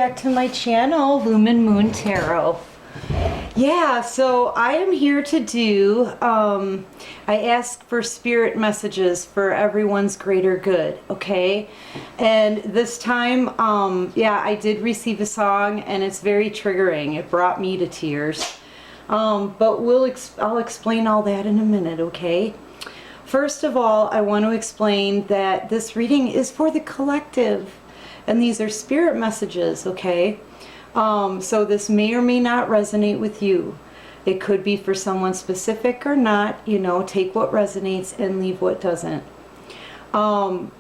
back to my channel, Lumen Moon Tarot. Yeah, so I am here to do, I asked for spirit messages for everyone's greater good, okay? And this time, yeah, I did receive a song and it's very triggering. It brought me to tears. But I'll explain all that in a minute, okay? First of all, I want to explain that this reading is for the collective. And these are spirit messages, okay? So this may or may not resonate with you. It could be for someone specific or not. You know, take what resonates and leave what doesn't. So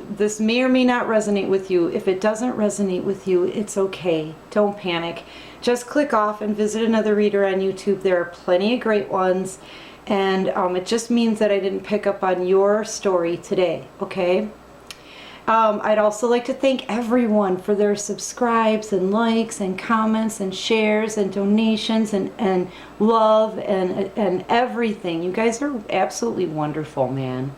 this may or may not resonate with you. If it doesn't resonate with you, it's okay. Don't panic. Just click off and visit another reader on YouTube. There are plenty of great ones. And it just means that I didn't pick up on your story today, okay? I'd also like to thank everyone for their subscribes and likes and comments and shares and donations and love and everything. You guys are absolutely wonderful, man.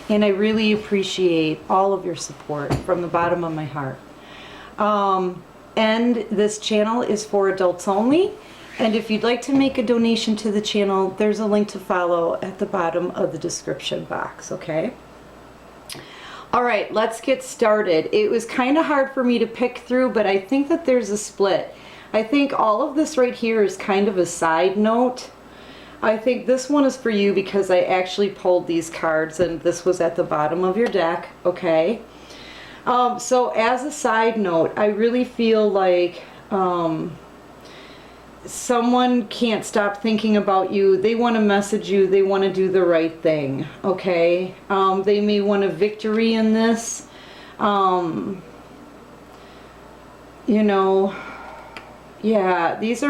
And I really appreciate all of your support from the bottom of my heart. And this channel is for adults only. And if you'd like to make a donation to the channel, there's a link to follow at the bottom of the description box, okay? All right, let's get started. It was kind of hard for me to pick through, but I think that there's a split. I think all of this right here is kind of a side note. I think this one is for you because I actually pulled these cards and this was at the bottom of your deck, okay? So as a side note, I really feel like someone can't stop thinking about you. They want to message you. They want to do the right thing, okay? They may want a victory in this. You know, yeah, this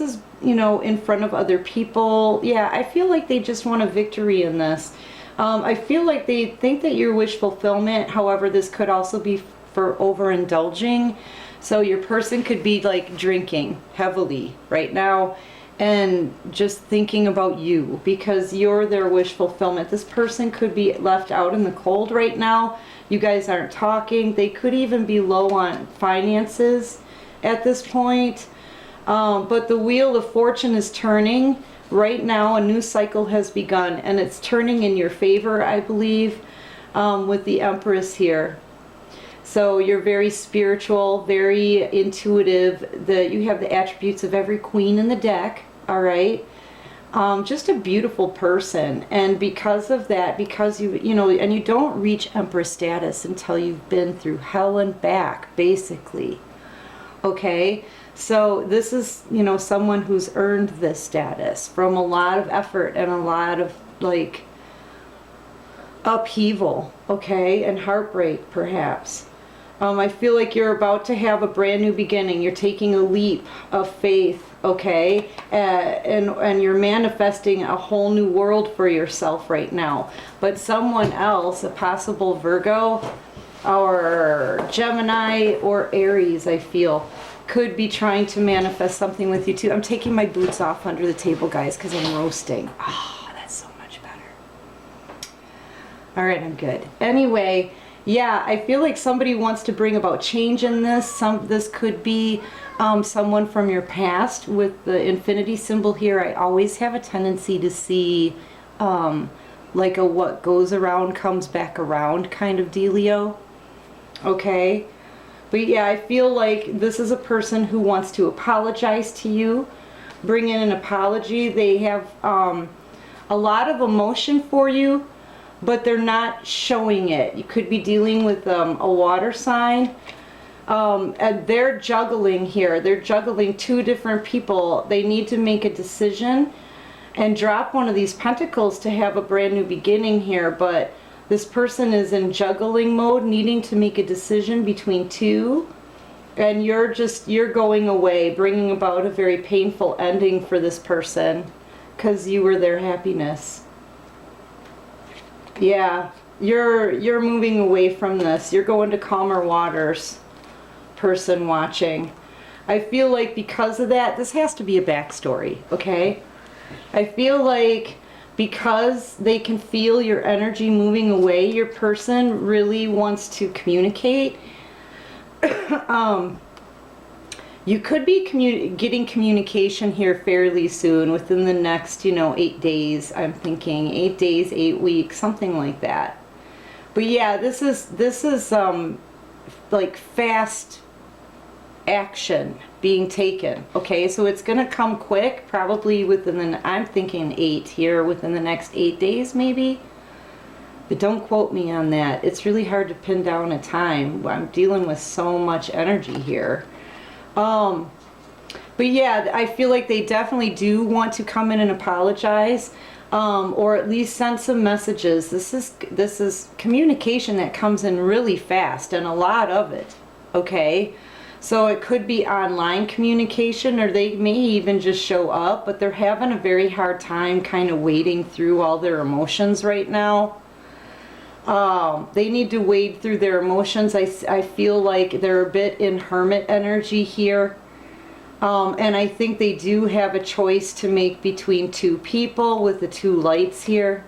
is, you know, in front of other people. Yeah, I feel like they just want a victory in this. I feel like they think that you're wish fulfillment. However, this could also be for overindulging. So your person could be like drinking heavily right now and just thinking about you because you're their wish fulfillment. This person could be left out in the cold right now. You guys aren't talking. They could even be low on finances at this point. But the wheel of fortune is turning. Right now a new cycle has begun and it's turning in your favor, I believe, with the Empress here. So you're very spiritual, very intuitive. You have the attributes of every queen in the deck, all right? Just a beautiful person. And because of that, because you know, and you don't reach Empress status until you've been through hell and back, basically. Okay? So this is, you know, someone who's earned this status from a lot of effort and a lot of, like, upheaval, okay? And heartbreak, perhaps. I feel like you're about to have a brand new beginning. You're taking a leap of faith, okay? And you're manifesting a whole new world for yourself right now. But someone else, a possible Virgo or Gemini or Aries, I feel, could be trying to manifest something with you too. I'm taking my boots off under the table, guys, because I'm roasting. Oh, that's so much better. All right, I'm good. Anyway, yeah, I feel like somebody wants to bring about change in this. This could be someone from your past. With the infinity symbol here, I always have a tendency to see like a what goes around comes back around kind of dealio. Okay? But yeah, I feel like this is a person who wants to apologize to you, bring in an apology. They have a lot of emotion for you, but they're not showing it. You could be dealing with a water sign. And they're juggling here. They're juggling two different people. They need to make a decision and drop one of these pentacles to have a brand new beginning here. But this person is in juggling mode, needing to make a decision between two. And you're going away, bringing about a very painful ending for this person because you were their happiness. Yeah, you're moving away from this. You're going to calmer waters, person watching. I feel like because of that, this has to be a backstory, okay? I feel like because they can feel your energy moving away, your person really wants to communicate. You could be getting communication here fairly soon, within the next, 8 days. I'm thinking 8 days, 8 weeks, something like that. But yeah, this is like fast action being taken. Okay, so it's gonna come quick, probably I'm thinking 8 here, within the next 8 days maybe. But don't quote me on that. It's really hard to pin down a time. I'm dealing with so much energy here. But yeah, I feel like they definitely do want to come in and apologize, or at least send some messages. This is communication that comes in really fast, and a lot of it. Okay, so it could be online communication, or they may even just show up, but they're having a very hard time kind of wading through all their emotions right now. They need to wade through their emotions. I feel like they're a bit in hermit energy here. And I think they do have a choice to make between two people with the two lights here.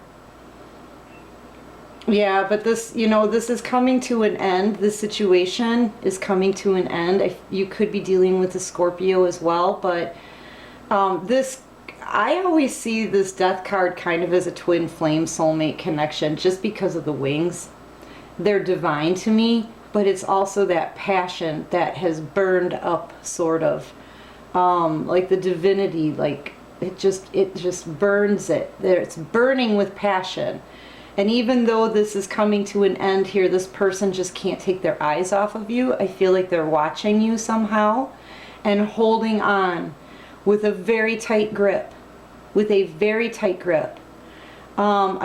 Yeah, but this is coming to an end. This situation is coming to an end. You could be dealing with a Scorpio as well, but I always see this death card kind of as a twin flame soulmate connection, just because of the wings. They're divine to me, but it's also that passion that has burned up, sort of. Like the divinity, like it just burns it. It's burning with passion. And even though this is coming to an end here, this person just can't take their eyes off of you. I feel like they're watching you somehow and holding on with a very tight grip. I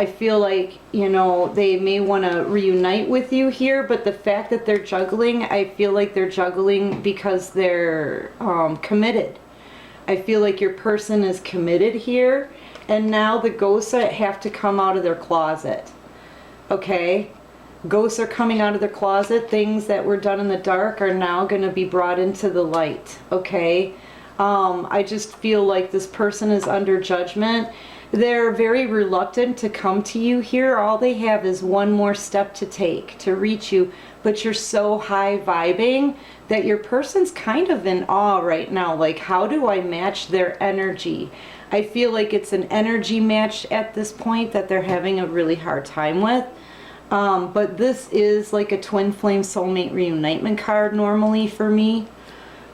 feel like, they may want to reunite with you here, but the fact that they're juggling, I feel like they're juggling because they're committed. I feel like your person is committed here, and now the ghosts have to come out of their closet. Okay? Ghosts are coming out of their closet. Things that were done in the dark are now going to be brought into the light. Okay? I just feel like this person is under judgment. They're very reluctant to come to you here. All they have is one more step to take to reach you, but you're so high vibing that your person's kind of in awe right now. Like, how do I match their energy? I feel like it's an energy match at this point that they're having a really hard time with. But this is like a twin flame soulmate reunitement card normally for me.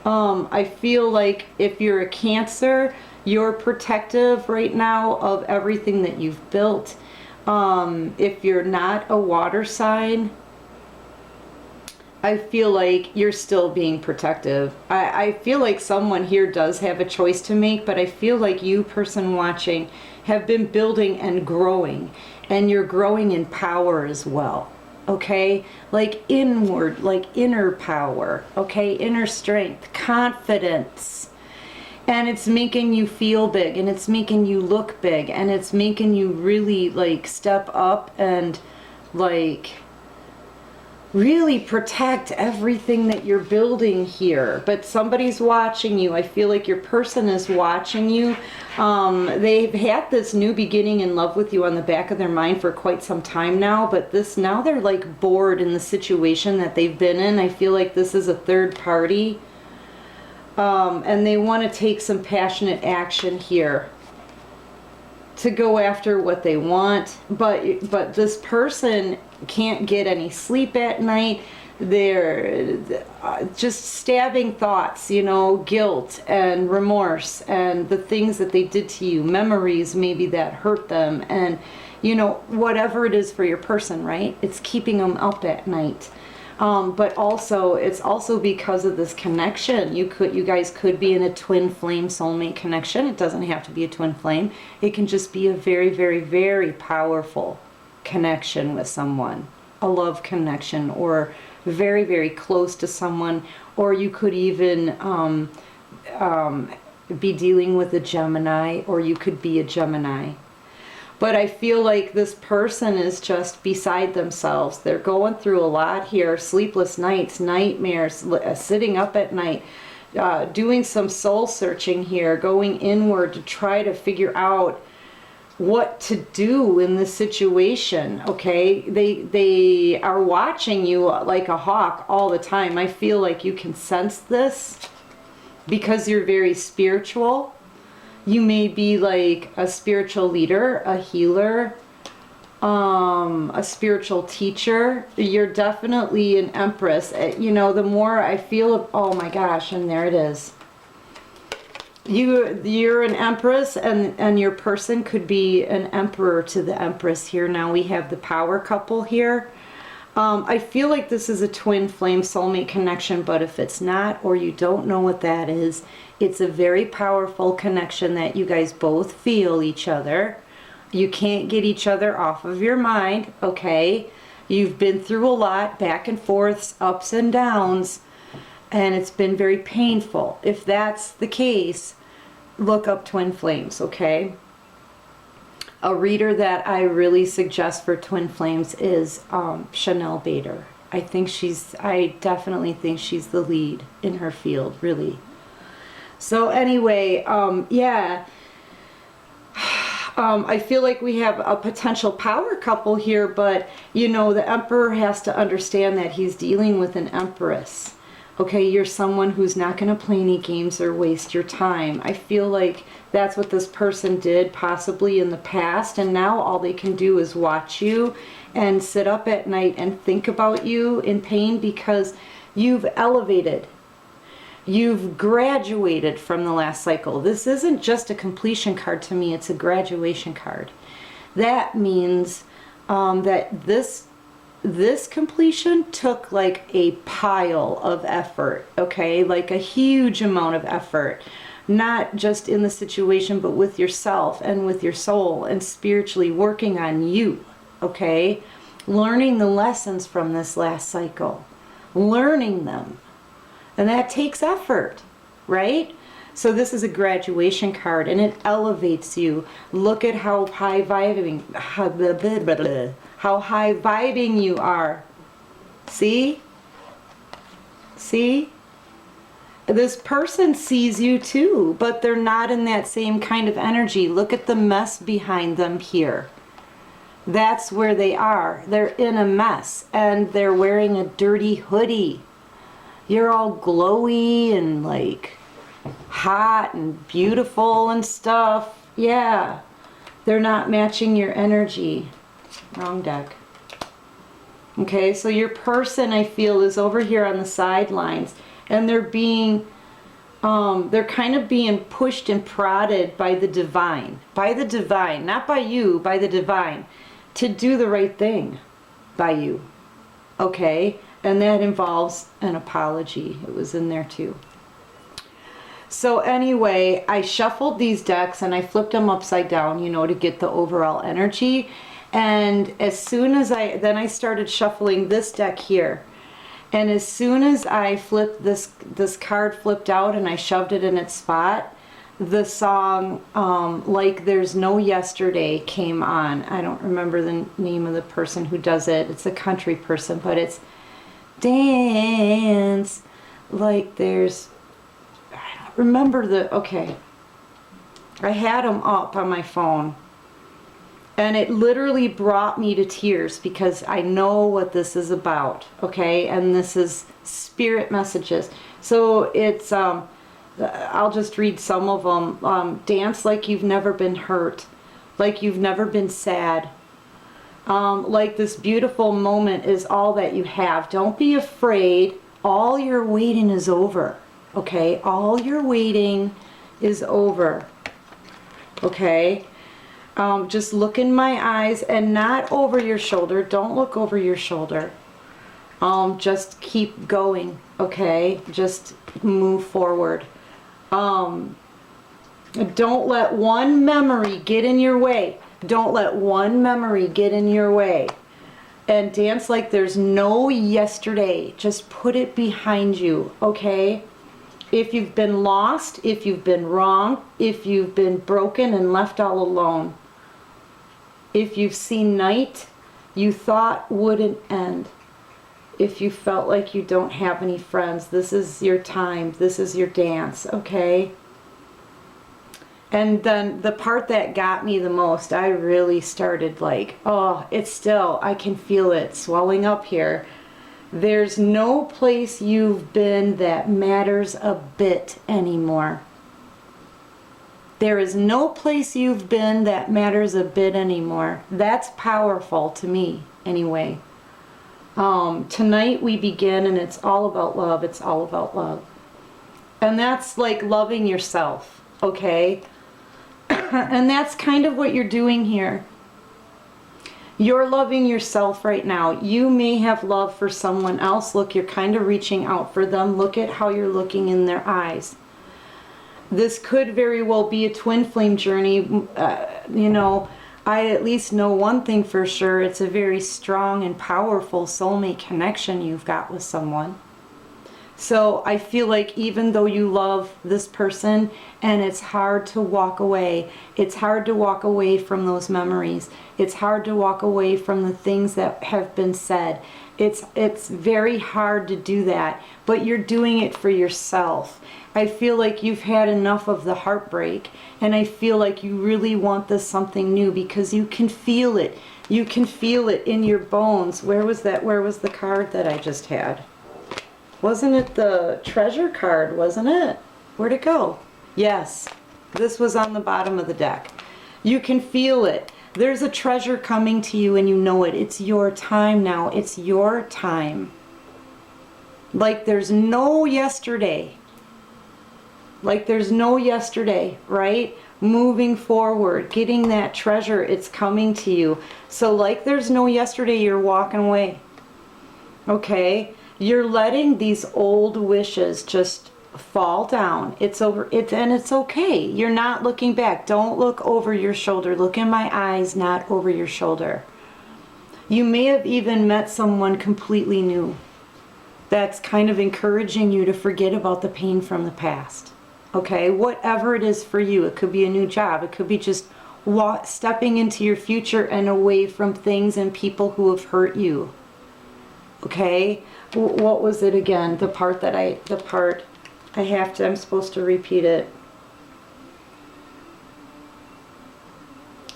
I feel like if you're a Cancer, you're protective right now of everything that you've built. If you're not a water sign, I feel like you're still being protective. I feel like someone here does have a choice to make, but I feel like you, person watching, have been building and growing, and you're growing in power as well. Okay, like inward, like inner power, okay, inner strength, confidence, and it's making you feel big, and it's making you look big, and it's making you really like step up and like really protect everything that you're building here. But somebody's watching you. I feel like your person is watching you. They've had this new beginning in love with you on the back of their mind for quite some time now, but now they're like bored in the situation that they've been in. I feel like this is a third party, and they want to take some passionate action here to go after what they want, but this person can't get any sleep at night. They're just stabbing thoughts, guilt and remorse and the things that they did to you, memories maybe that hurt them, and whatever it is for your person, right? It's keeping them up at night. But also, it's also because of this connection. You guys could be in a twin flame soulmate connection. It doesn't have to be a twin flame. It can just be a very, very, very powerful connection with someone, a love connection, or very, very close to someone. Or you could even be dealing with a Gemini, or you could be a Gemini. But I feel like this person is just beside themselves. They're going through a lot here. Sleepless nights, nightmares, sitting up at night, doing some soul searching here, going inward to try to figure out what to do in this situation, okay? They are watching you like a hawk all the time. I feel like you can sense this because you're very spiritual. You may be like a spiritual leader, a healer, a spiritual teacher. You're definitely an empress. You know, the more I feel, oh my gosh, and there it is. You're an empress, and your person could be an emperor to the empress here. Now we have the power couple here. I feel like this is a twin flame soulmate connection, but if it's not, or you don't know what that is, it's a very powerful connection that you guys both feel each other. You can't get each other off of your mind, okay? You've been through a lot, back and forths, ups and downs, and it's been very painful. If that's the case, look up twin flames, okay? A reader that I really suggest for twin flames is Chanel Bader. I definitely think she's the lead in her field, really. So anyway, yeah. I feel like we have a potential power couple here, but you know, the emperor has to understand that he's dealing with an empress. Okay, you're someone who's not going to play any games or waste your time. I feel like that's what this person did possibly in the past, and now all they can do is watch you and sit up at night and think about you in pain because you've elevated. You've graduated from the last cycle. This isn't just a completion card to me, it's a graduation card. That means that this completion took like a pile of effort, okay? Like a huge amount of effort. Not just in the situation, but with yourself and with your soul and spiritually working on you, okay? Learning the lessons from this last cycle. Learning them. And that takes effort, right? So this is a graduation card and it elevates you. Look at how high vibing, how high vibing you are. See? See? This person sees you too, but they're not in that same kind of energy. Look at the mess behind them here. That's where they are. They're in a mess and they're wearing a dirty hoodie. You're all glowy and like hot and beautiful and stuff. Yeah. They're not matching your energy. Wrong deck. Okay, so your person, I feel, is over here on the sidelines, and they're being, they're kind of being pushed and prodded by the divine, not by you, by the divine, to do the right thing by you. Okay, and that involves an apology. It was in there too. So anyway, I shuffled these decks and I flipped them upside down, you know, to get the overall energy. And as soon as I started shuffling this deck here. And as soon as I flipped this card flipped out and I shoved it in its spot, the song Like There's No Yesterday came on. I don't remember the name of the person who does it. It's a country person, but it's dance like there's, I don't remember okay. I had them up on my phone. And it literally brought me to tears because I know what this is about, okay? And this is spirit messages. So it's, I'll just read some of them. Dance like you've never been hurt, like you've never been sad. Like this beautiful moment is all that you have. Don't be afraid. All your waiting is over, okay? All your waiting is over, okay? Just look in my eyes and not over your shoulder. Don't look over your shoulder. Just keep going, okay? Just move forward. Don't let one memory get in your way. Don't let one memory get in your way. And dance like there's no yesterday. Just put it behind you, okay? If you've been lost, if you've been wrong, if you've been broken and left all alone, if you've seen night you thought wouldn't end, if you felt like you don't have any friends, this is your time, this is your dance, okay? And then the part that got me the most, I really started like, oh, it's still, I can feel it swelling up here. There's no place you've been that matters a bit anymore. There is no place you've been that matters a bit anymore. That's powerful to me, anyway. Tonight we begin, and it's all about love. It's all about love. And that's like loving yourself, okay? And that's kind of what you're doing here. You're loving yourself right now. You may have love for someone else. Look, you're kind of reaching out for them. Look at how you're looking in their eyes. This could very well be a twin flame journey. You know, I at least know one thing for sure. It's a very strong and powerful soulmate connection you've got with someone. So I feel like even though you love this person and it's hard to walk away, it's hard to walk away from those memories. It's hard to walk away from the things that have been said. It's very hard to do that, but you're doing it for yourself. I feel like you've had enough of the heartbreak, and I feel like you really want this something new because you can feel it. You can feel it in your bones. Where was that? Where was the card that I just had? Wasn't it the treasure card, wasn't it? Where'd it go? Yes, this was on the bottom of the deck. You can feel it. There's a treasure coming to you and you know it. It's your time now. It's your time. Like there's no yesterday. Like there's no yesterday, right? Moving forward, getting that treasure, it's coming to you. So like there's no yesterday, you're walking away. Okay? You're letting these old wishes just fall down. It's over. And it's okay. You're not looking back. Don't look over your shoulder. Look in my eyes, not over your shoulder. You may have even met someone completely new that's kind of encouraging you to forget about the pain from the past. Okay? Whatever it is for you. It could be a new job. It could be just stepping into your future and away from things and people who have hurt you. Okay? What was it again? I'm supposed to repeat it.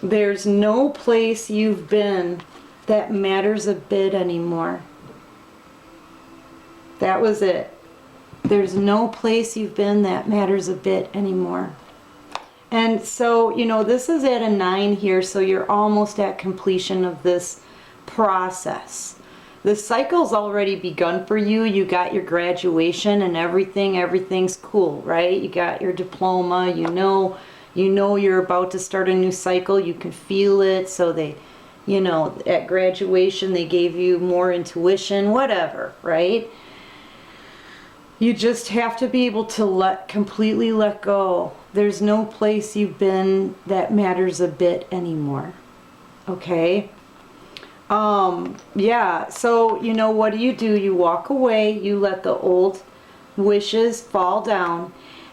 There's no place you've been that matters a bit anymore. That was it. There's no place you've been that matters a bit anymore. And so, you know, this is at a 9 here, so you're almost at completion of this process. The cycle's already begun for you. You got your graduation and everything's cool, right? You got your diploma, you know you're about to start a new cycle. You can feel it. So they, you know, at graduation they gave you more intuition, whatever, right? You just have to be able to completely let go. There's no place you've been that matters a bit anymore. Okay? Yeah, so, you know, what do? You walk away, you let the old wishes fall down,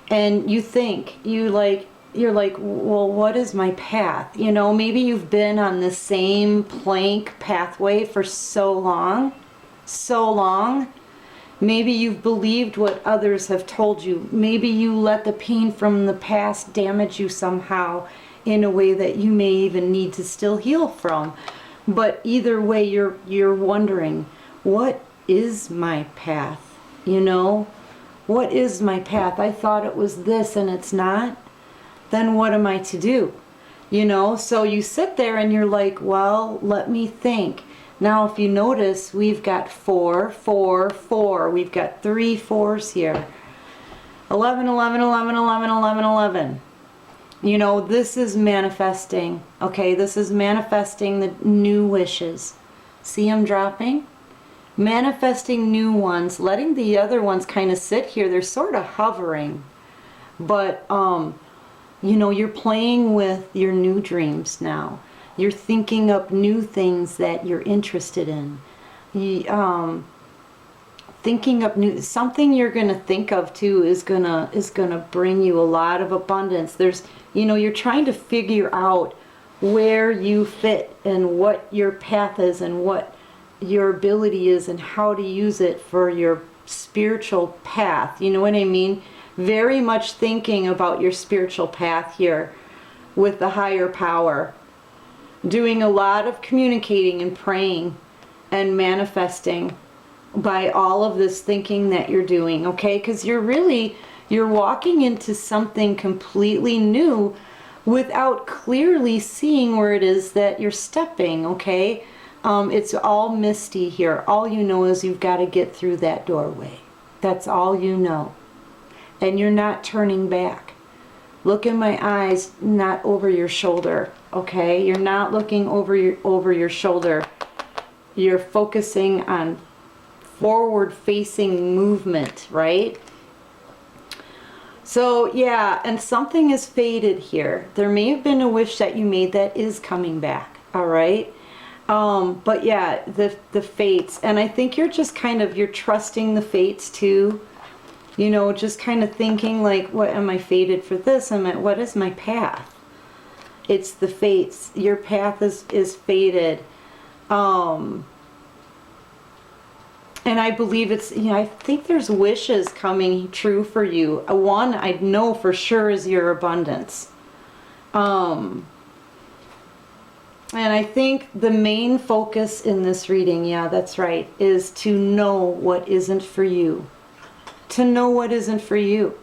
and you think, you're like, well, what is my path? You know, maybe you've been on the same plank pathway for so long. Maybe you've believed what others have told you. Maybe you let the pain from the past damage you somehow in a way that you may even need to still heal from. But either way, you're wondering, what is my path? You know, what is my path? I thought it was this and it's not. Then what am I to do? You know, so you sit there and you're like, well, let me think. Now, if you notice, we've got 4, 4, 4. We've got 3 4s here. 11, 11, 11, 11, 11, 11. You know, this is manifesting, okay? This is manifesting the new wishes. See them dropping? Manifesting new ones, letting the other ones kind of sit here. They're sort of hovering. But, you know, you're playing with your new dreams now. You're thinking up new things that you're interested in. Thinking up new, something you're going to think of too is gonna bring you a lot of abundance. There's, you know, you're trying to figure out where you fit and what your path is and what your ability is and how to use it for your spiritual path. You know what I mean? very much thinking about your spiritual path here with the higher power. Doing a lot of communicating and praying and manifesting by all of this thinking that you're doing, okay? Because you're walking into something completely new without clearly seeing where it is that you're stepping, okay? It's all misty here. All you know is you've got to get through that doorway. That's all you know. And you're not turning back. Look in my eyes, not over your shoulder, okay? You're not looking over your shoulder. You're focusing on forward-facing movement, right? So, yeah, and something is faded here. There may have been a wish that you made that is coming back, all right? But yeah, the fates, and I think you're just you're trusting the fates too. You know, just kind of thinking like, what am I fated for this? What is my path? It's the fates. Your path is fated. And I believe it's, I think there's wishes coming true for you. One I know for sure is your abundance. And I think the main focus in this reading, yeah, that's right, is to know what isn't for you. To know what isn't for you.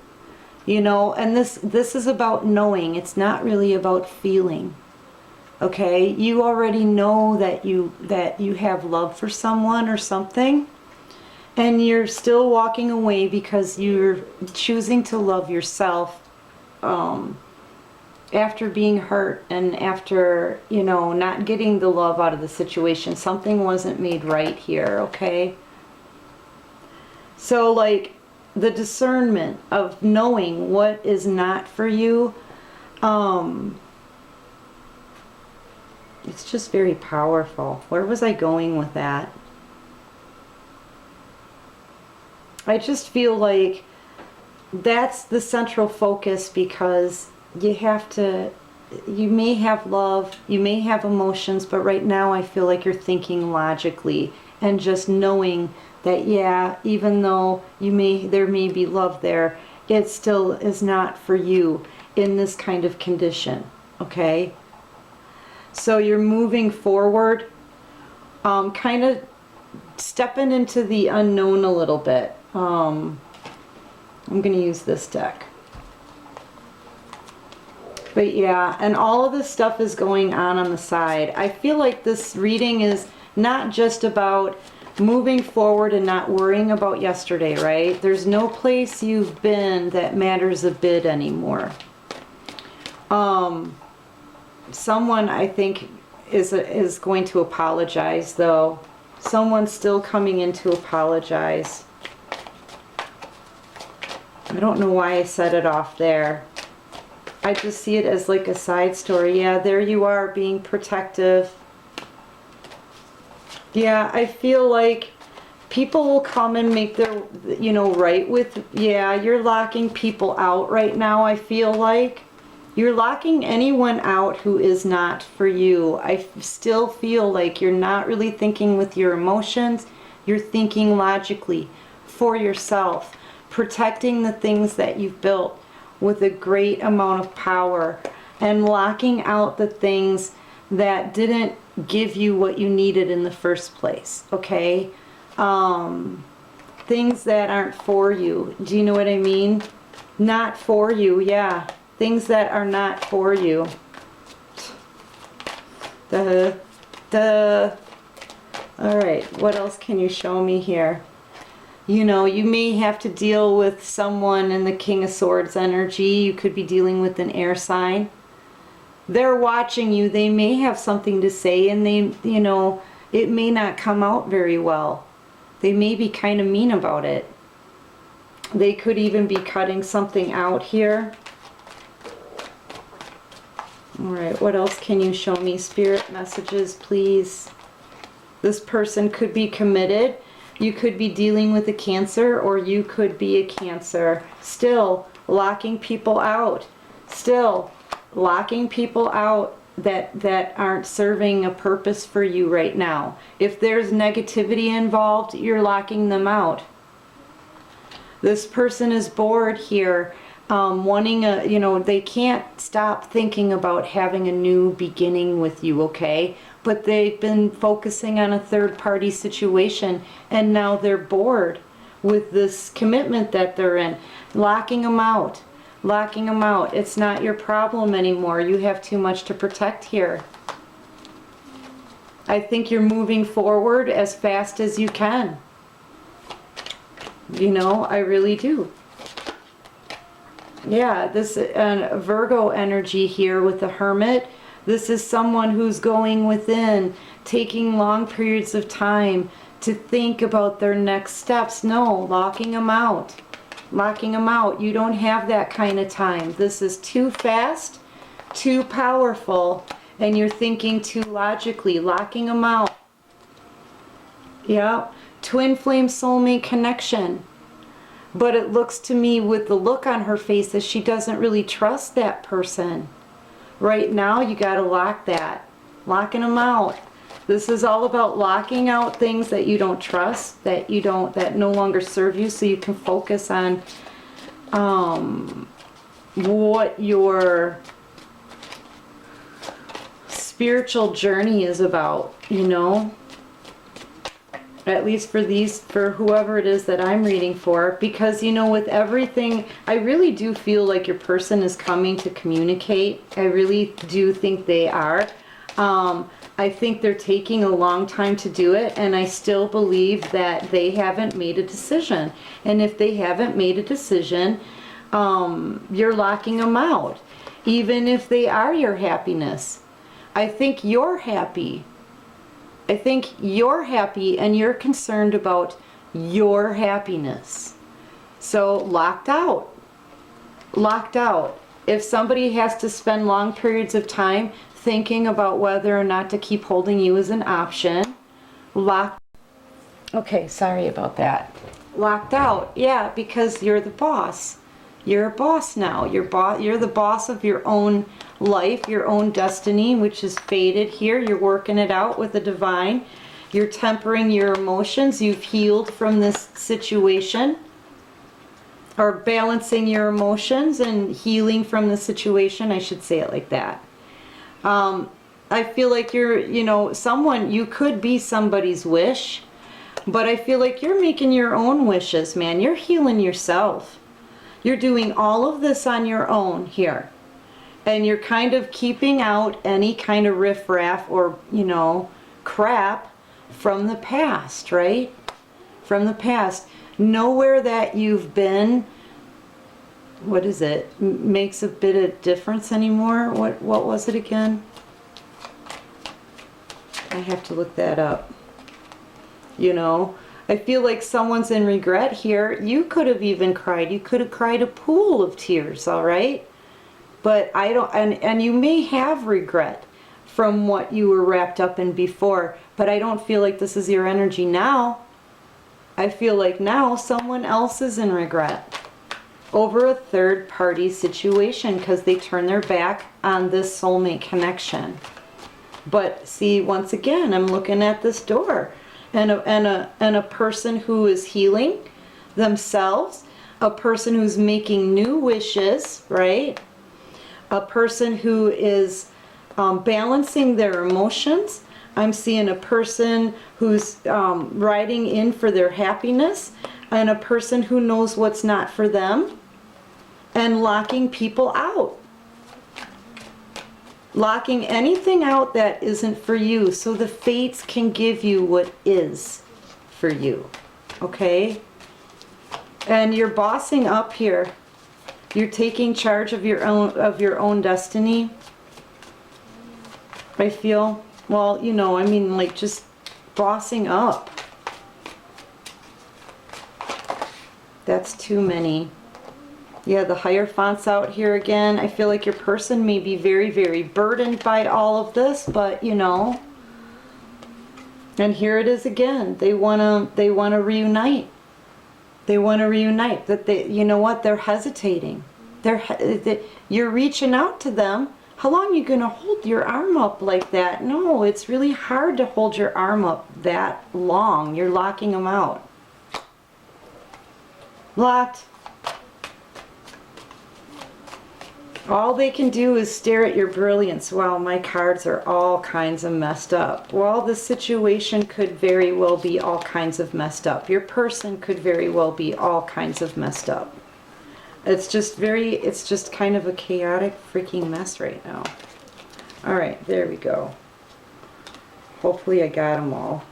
You know, and this is about knowing. It's not really about feeling. Okay? You already know that you have love for someone or something. And you're still walking away because you're choosing to love yourself after being hurt and after, not getting the love out of the situation. Something wasn't made right here, okay? So, like, the discernment of knowing what is not for you, it's just very powerful. Where was I going with that? I just feel like that's the central focus, because you may have love, you may have emotions, but right now I feel like you're thinking logically and just knowing that, yeah, even though there may be love there, it still is not for you in this kind of condition, okay? So you're moving forward, kind of stepping into the unknown a little bit. I'm going to use this deck. But yeah, and all of this stuff is going on the side. I feel like this reading is not just about moving forward and not worrying about yesterday, right? There's no place you've been that matters a bit anymore. Someone, I think, is going to apologize, though. Someone's still coming in to apologize. I don't know why I set it off there. I just see it as like a side story. Yeah, there you are, being protective. Yeah, I feel like people will come and make their, right with, yeah, you're locking people out right now, I feel like. You're locking anyone out who is not for you. I still feel like you're not really thinking with your emotions. You're thinking logically for yourself, protecting the things that you've built with a great amount of power, and locking out the things that didn't give you what you needed in the first place, okay? Things that aren't for you. Do you know what I mean? Not for you, yeah. Things that are not for you. Alright, what else can you show me here? You may have to deal with someone in the King of Swords energy. You could be dealing with an air sign. They're watching you. They may have something to say, and it may not come out very well. They may be kind of mean about it. They could even be cutting something out here. Alright, what else can you show me? Spirit messages, please. This person could be committed. You could be dealing with a Cancer, or you could be a Cancer. Still locking people out. Still locking people out that aren't serving a purpose for you right now. If there's negativity involved, you're locking them out. This person is bored here, wanting a, you know, they can't stop thinking about having a new beginning with you, okay? But they've been focusing on a third party situation, and now they're bored with this commitment that they're in. Locking them out. Locking them out. It's not your problem anymore. You have too much to protect here. I think you're moving forward as fast as you can. You know, I really do. Yeah, this Virgo energy here with the Hermit. This is someone who's going within, taking long periods of time to think about their next steps. No, locking them out. Locking them out. You don't have that kind of time. This is too fast, too powerful, and you're thinking too logically. Locking them out. Yeah. Twin flame soulmate connection. But it looks to me with the look on her face that she doesn't really trust that person. Right now, you got to lock that. Locking them out. This is all about locking out things that you don't trust, that no longer serve you, so you can focus on what your spiritual journey is about, you know? At least for whoever it is that I'm reading for, because, you know, with everything, I really do feel like your person is coming to communicate. I really do think they are. I think they're taking a long time to do it, and I still believe that they haven't made a decision. And if they haven't made a decision, you're locking them out. Even if they are your happiness. I think you're happy. I think you're happy and you're concerned about your happiness. So locked out. Locked out. If somebody has to spend long periods of time thinking about whether or not to keep holding you as an option, locked. Okay, sorry about that. Locked out. Yeah, because you're the boss. You're a boss now. You're the boss of your own life, your own destiny, which is fated here. You're working it out with the divine. You're tempering your emotions. You've healed from this situation, or balancing your emotions and healing from the situation. I should say it like that. I feel like you're, you know, you could be somebody's wish, but I feel like you're making your own wishes, man. You're healing yourself. You're doing all of this on your own here. And you're kind of keeping out any kind of riffraff or, you know, crap from the past, right? From the past. Nowhere that you've been, what is it, makes a bit of difference anymore. What was it again? I have to look that up. You know, I feel like someone's in regret here. You could have even cried. You could have cried a pool of tears, all right? But I don't, and you may have regret from what you were wrapped up in before, but I don't feel like this is your energy now. I feel like now someone else is in regret over a third party situation because they turn their back on this soulmate connection. But see, once again, I'm looking at this door and a person who is healing themselves, a person who's making new wishes, right? A person who is balancing their emotions. I'm seeing a person who's riding in for their happiness, and a person who knows what's not for them, and locking people out. Locking anything out that isn't for you, so the fates can give you what is for you. Okay? And you're bossing up here. You're taking charge of your own destiny. I feel, well, you know, I mean, like, just bossing up. That's too many. Yeah, the Hierophant's out here again. I feel like your person may be very, very burdened by all of this, but, you know. And here it is again. They wanna reunite. They want to reunite. That they, you know what? They're hesitating. You're reaching out to them. How long are you going to hold your arm up like that? No, it's really hard to hold your arm up that long. You're locking them out. Locked. All they can do is stare at your brilliance. Wow, my cards are all kinds of messed up. Well, the situation could very well be all kinds of messed up. Your person could very well be all kinds of messed up. It's just kind of a chaotic freaking mess right now. All right, there we go. Hopefully I got them all.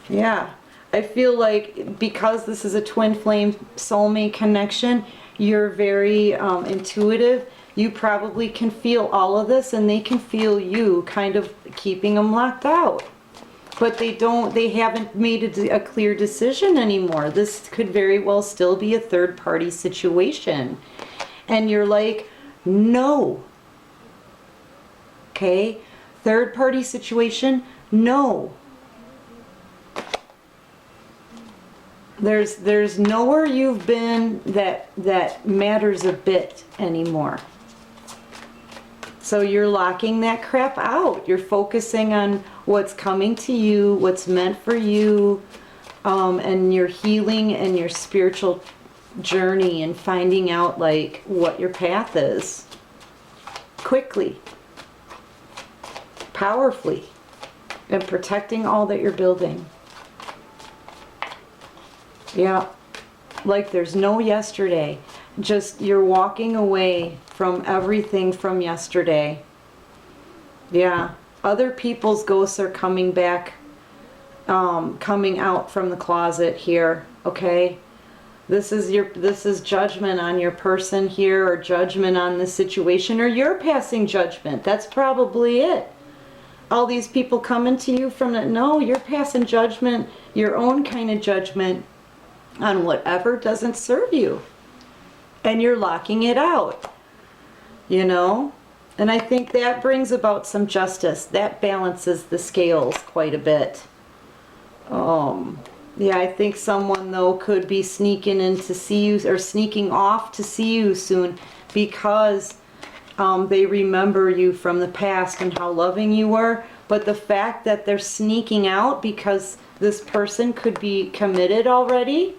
Yeah, I feel like because this is a twin flame soulmate connection, you're very intuitive. You probably can feel all of this, and they can feel you kind of keeping them locked out. But they haven't made a clear decision anymore. This could very well still be a third party situation. And you're like, no. Okay? Third party situation, no. There's nowhere you've been that matters a bit anymore. So you're locking that crap out. You're focusing on what's coming to you, what's meant for you, and your healing and your spiritual journey, and finding out like what your path is. Quickly, powerfully, and protecting all that you're building. Yeah, like there's no yesterday. Just you're walking away from everything from yesterday. Yeah, other people's ghosts are coming back, coming out from the closet here. Okay, this is judgment on your person here, or judgment on the situation, or you're passing judgment. That's probably it. All these people coming to you from the, no, you're passing judgment, your own kind of judgment on whatever doesn't serve you. And you're locking it out, you know? And I think that brings about some justice. That balances the scales quite a bit. Yeah, I think someone, though, could be sneaking in to see you, or sneaking off to see you soon, because they remember you from the past and how loving you were. But the fact that they're sneaking out because this person could be committed already,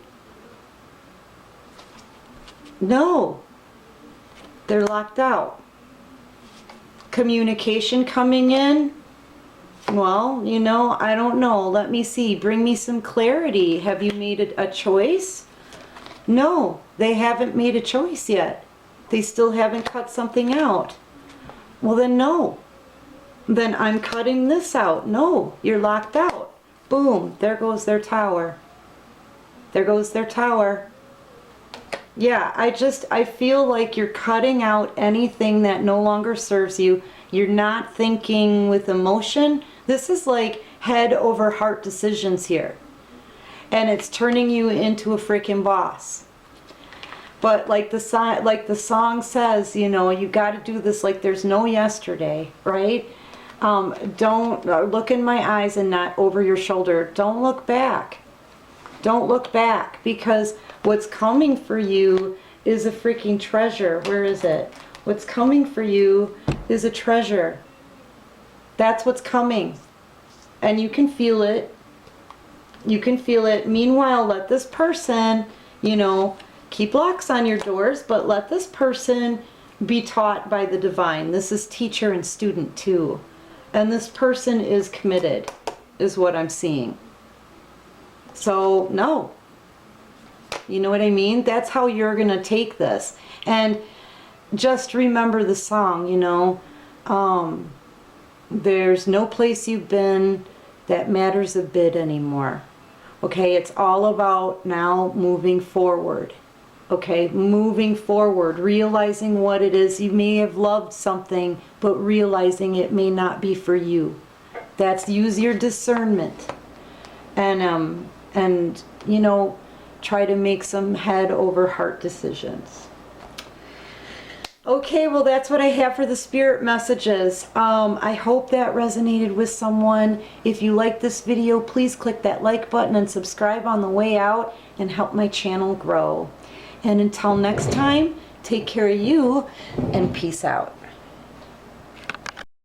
no, they're locked out. Communication coming in, well, you know, I don't know. Let me see. Bring me some clarity. Have you made a choice? No, they haven't made a choice yet. They still haven't cut something out. Well, then no. Then I'm cutting this out. No, you're locked out. Boom, there goes their tower. There goes their tower. Yeah, I feel like you're cutting out anything that no longer serves you. You're not thinking with emotion. This is like head over heart decisions here. And it's turning you into a freaking boss. But like the song says, you know, you got to do this like there's no yesterday, right? Don't look in my eyes and not over your shoulder. Don't look back. Don't look back, because what's coming for you is a freaking treasure. Where is it? What's coming for you is a treasure. That's what's coming. And you can feel it. You can feel it. Meanwhile, let this person, you know, keep locks on your doors, but let this person be taught by the divine. This is teacher and student too. And this person is committed, is what I'm seeing. So, no. You know what I mean? That's how you're going to take this. And just remember the song, you know. There's no place you've been that matters a bit anymore. Okay, it's all about now moving forward. Okay, moving forward, realizing what it is. You may have loved something, but realizing it may not be for you. That's, use your discernment. And you know, try to make some head over heart decisions. Okay, well, that's what I have for the spirit messages. I hope that resonated with someone. If you like this video, please click that like button and subscribe on the way out and help my channel grow. And until next time, take care of you and peace out.